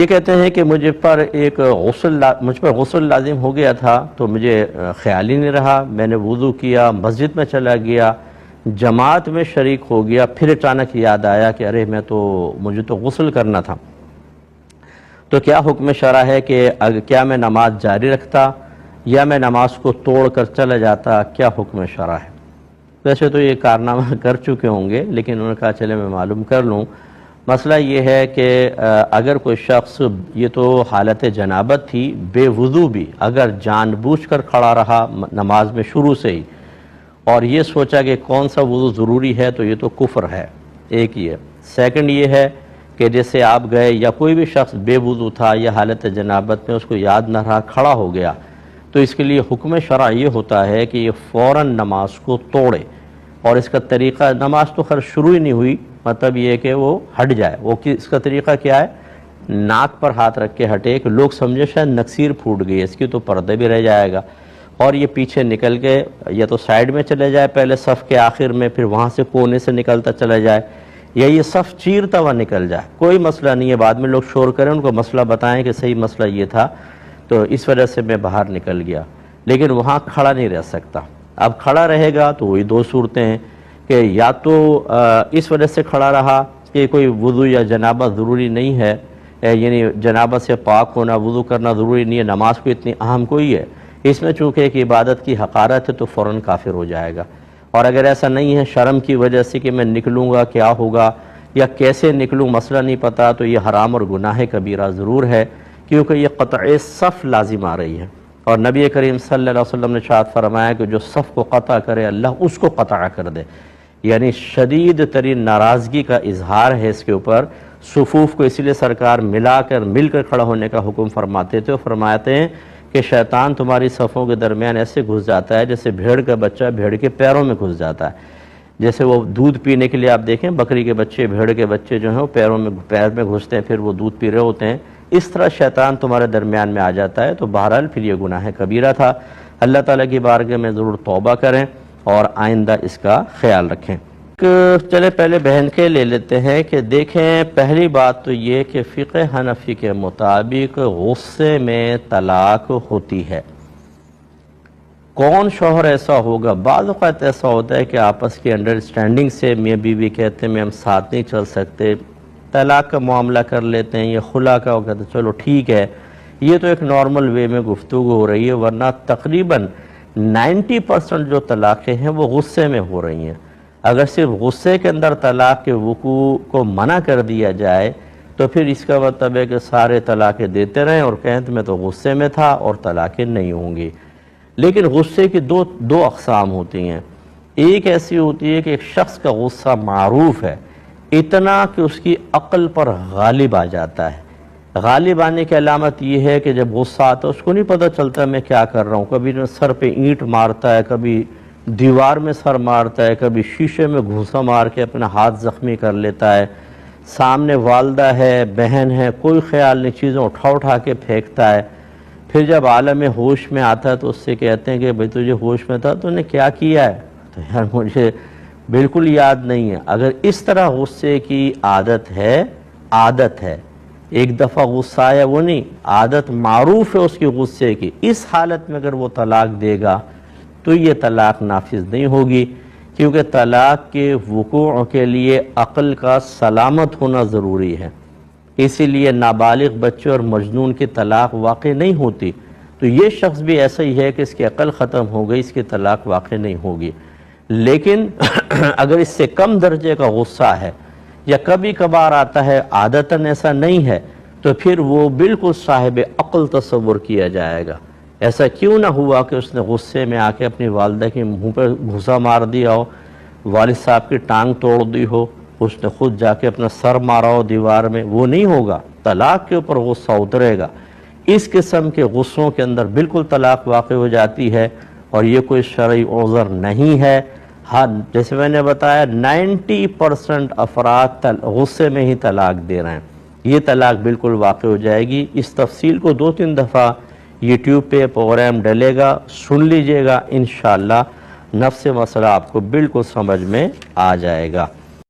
یہ کہتے ہیں کہ مجھ پر غسل لازم ہو گیا تھا تو مجھے خیال ہی نہیں رہا، میں نے وضو کیا، مسجد میں چلا گیا، جماعت میں شریک ہو گیا، پھر اچانک یاد آیا کہ ارے مجھے تو غسل کرنا تھا، تو کیا حکم شرع ہے کہ کیا میں نماز جاری رکھتا یا میں نماز کو توڑ کر چلا جاتا؟ کیا حکم شرع ہے؟ ویسے تو یہ کارنامہ کر چکے ہوں گے، لیکن انہوں نے کہا چلے میں معلوم کر لوں۔ مسئلہ یہ ہے کہ اگر کوئی شخص، یہ تو حالت جنابت تھی، بے وضو بھی اگر جان بوجھ کر کھڑا رہا نماز میں شروع سے ہی اور یہ سوچا کہ کون سا وضو ضروری ہے، تو یہ تو کفر ہے، ایک یہ۔ سیکنڈ یہ ہے کہ جیسے آپ گئے یا کوئی بھی شخص بے وضو تھا یا حالت جنابت میں اس کو یاد نہ رہا، کھڑا ہو گیا، تو اس کے لیے حکم شرع یہ ہوتا ہے کہ یہ فوراً نماز کو توڑے، اور اس کا طریقہ، نماز تو خیر شروع ہی نہیں ہوئی، مطلب یہ کہ وہ ہٹ جائے۔ اس کا طریقہ کیا ہے؟ ناک پر ہاتھ رکھ کے ہٹے کہ لوگ سمجھے شاید نکسیر پھوٹ گئی، اس کی تو پردہ بھی رہ جائے گا، اور یہ پیچھے نکل کے یا تو سائیڈ میں چلے جائے پہلے صف کے آخر میں، پھر وہاں سے کونے سے نکلتا چلا جائے، یا یہ صف چیرتا ہوا نکل جائے، کوئی مسئلہ نہیں ہے۔ بعد میں لوگ شور کریں، ان کو مسئلہ بتائیں کہ صحیح مسئلہ یہ تھا، تو اس وجہ سے میں باہر نکل گیا، لیکن وہاں کھڑا نہیں رہ سکتا۔ اب کھڑا رہے گا تو وہی دو صورتیں ہیں کہ یا تو اس وجہ سے کھڑا رہا کہ کوئی وضو یا جنابت ضروری نہیں ہے، یعنی جنابت سے پاک ہونا، وضو کرنا ضروری نہیں ہے، نماز کو اتنی اہم کوئی ہے، اس میں چونکہ ایک عبادت کی حقارت ہے تو فوراً کافر ہو جائے گا۔ اور اگر ایسا نہیں ہے، شرم کی وجہ سے کہ میں نکلوں گا کیا ہوگا یا کیسے نکلوں مسئلہ نہیں پتا، تو یہ حرام اور گناہ کبیرہ ضرور ہے، کیونکہ یہ قطع صف لازم آ رہی ہے، اور نبی کریم صلی اللہ علیہ وسلم نے ارشاد فرمایا کہ جو صف کو قطع کرے اللہ اس کو قطع کر دے، یعنی شدید ترین ناراضگی کا اظہار ہے اس کے اوپر۔ صفوف کو اسی لیے سرکار مل کر کھڑا ہونے کا حکم فرماتے تھے، اور فرماتے ہیں کہ شیطان تمہاری صفوں کے درمیان ایسے گھس جاتا ہے جیسے بھیڑ کا بچہ بھیڑ کے پیروں میں گھس جاتا ہے، جیسے وہ دودھ پینے کے لیے آپ دیکھیں بکری کے بچے، بھیڑ کے بچے جو ہیں وہ پیر میں گھستے ہیں، پھر وہ دودھ پی رہے ہوتے ہیں، اس طرح شیطان تمہارے درمیان میں آ جاتا ہے۔ تو بہرحال پھر یہ گناہ کبیرہ تھا، اللہ تعالیٰ کی بارگاہ میں ضرور توبہ کریں اور آئندہ اس کا خیال رکھیں۔ چلے پہلے بہن کے لے لیتے ہیں کہ دیکھیں، پہلی بات تو یہ کہ فقہ حنفی کے مطابق غصے میں طلاق ہوتی ہے۔ کون شوہر ایسا ہوگا؟ بعض اوقات ایسا ہوتا ہے کہ آپس کی انڈرسٹینڈنگ سے میاں بیوی کہتے ہیں میں ہم ساتھ نہیں چل سکتے، طلاق کا معاملہ کر لیتے ہیں، یہ خلا کا ہو کہتے ہیں چلو ٹھیک ہے، یہ تو ایک نارمل وے میں گفتگو ہو رہی ہے، ورنہ تقریباً 90% جو طلاقیں ہیں وہ غصے میں ہو رہی ہیں۔ اگر صرف غصے کے اندر طلاق کے وقوع کو منع کر دیا جائے تو پھر اس کا مطلب ہے کہ سارے طلاقیں دیتے رہیں اور کہیں تو میں تو غصے میں تھا اور طلاقیں نہیں ہوں گی۔ لیکن غصے کی دو اقسام ہوتی ہیں، ایک ایسی ہوتی ہے کہ ایک شخص کا غصہ معروف ہے اتنا کہ اس کی عقل پر غالب آ جاتا ہے۔ غالب آنے کی علامت یہ ہے کہ جب غصہ آتا ہے اس کو نہیں پتہ چلتا میں کیا کر رہا ہوں، کبھی سر پہ اینٹ مارتا ہے، کبھی دیوار میں سر مارتا ہے، کبھی شیشے میں گھوسا مار کے اپنا ہاتھ زخمی کر لیتا ہے، سامنے والدہ ہے، بہن ہے، کوئی خیال نہیں، چیزیں اٹھا کے پھینکتا ہے۔ پھر جب عالم ہوش میں آتا ہے تو اس سے کہتے ہیں کہ بھئی تجھے ہوش میں تھا تو نے کیا کیا ہے؟ تو یار مجھے بالکل یاد نہیں ہے۔ اگر اس طرح غصے کی عادت ہے ایک دفعہ غصہ آیا وہ نہیں، عادت معروف ہے اس کی غصے کی، اس حالت میں اگر وہ طلاق دے گا تو یہ طلاق نافذ نہیں ہوگی، کیونکہ طلاق کے وقوع کے لیے عقل کا سلامت ہونا ضروری ہے، اسی لیے نابالغ بچے اور مجنون کی طلاق واقع نہیں ہوتی۔ تو یہ شخص بھی ایسا ہی ہے کہ اس کی عقل ختم ہو گئی، اس کی طلاق واقع نہیں ہوگی۔ لیکن اگر اس سے کم درجے کا غصہ ہے یا کبھی کبھار آتا ہے، عادتاً ایسا نہیں ہے، تو پھر وہ بالکل صاحب عقل تصور کیا جائے گا۔ ایسا کیوں نہ ہوا کہ اس نے غصے میں آ کے اپنی والدہ کے منہ پر گھسا مار دیا ہو، والد صاحب کی ٹانگ توڑ دی ہو، اس نے خود جا کے اپنا سر مارا ہو دیوار میں، وہ نہیں ہوگا، طلاق کے اوپر غصہ اترے گا۔ اس قسم کے غصوں کے اندر بالکل طلاق واقع ہو جاتی ہے، اور یہ کوئی شرعی عذر نہیں ہے۔ ہاں جیسے میں نے بتایا 90% افراد غصے میں ہی طلاق دے رہے ہیں، یہ طلاق بالکل واقع ہو جائے گی۔ اس تفصیل کو 2-3 دفعہ یوٹیوب پہ پروگرام ڈلے گا، سن لیجئے گا، انشاءاللہ نفس مسئلہ آپ کو بالکل سمجھ میں آ جائے گا۔